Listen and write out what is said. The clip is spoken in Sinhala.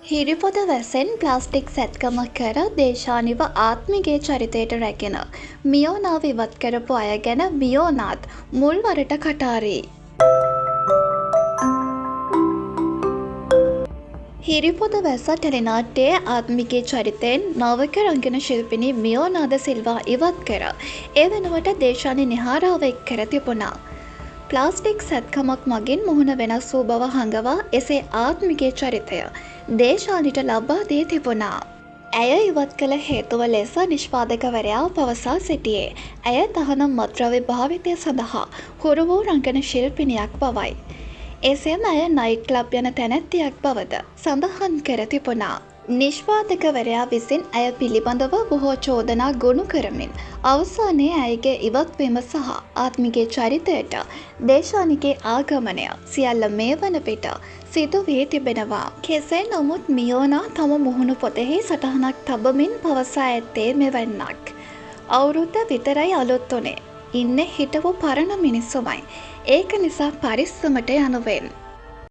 හිරිපොද වැසෙන් ප්ලාස්ටික් සැත්කමක් කර දේශානිව ආත්මිගේ චරිතයට රැගෙන මියෝනාව ඉවත් කරපු අය ගැන මියෝනාත් මුල්වරට කටාරී. හිරිපොද වැස්ස ටෙලිනාට්‍යයේ ආත්මිගේ චරිතයෙන් නවක රංගන ශිල්පිනී මියෝනාද සිල්වා ඉවත් කර ඒ වෙනුවට දේශානි නිහාරාව එක් කර තිබුණා. ප්ලාස්ටික් සැත්කමක් මගින් මුහුණ වෙනස් වූ බව හඟවා එසේ ආත්මිගේ චරිතය දේශානිට ලබා දී තිබුණා. ඇය ඉවත් කළ හේතුව ලෙස නිෂ්පාදකවරයා පවසා සිටියේ ඇය තහනම් මත්ද්‍රව්‍ය භාවිතය සඳහා හුරු වූ රංගන ශිල්පිනියක් බවයි. එසේම ඇය නයිට් ක්ලබ් යන තැනැත්තියක් බවද සඳහන් කර තිබුණා. නිෂ්පාදකවරයා විසින් ඇය පිළිබඳව බොහෝ චෝදනා ගොනු කරමින් අවසානයේ ඇයගේ ඉවත්වීම සහ ආත්මිගේ චරිතයට දේශානිගේ ආගමනය සියල්ල මේ වන විට සිදු වී තිබෙනවා. කෙසේ නමුත් මියෝනා තම මුහුණු පොතෙහි සටහනක් තබමින් පවසා ඇත්තේ මෙවැන්නක්. අවුරුද්ද විතරයි අලුත් වුණේ. ඉන්නේ හිටපු පරණ මිනිස්සුමයි. ඒක නිසා පරිස්සමට යනුවෙන්.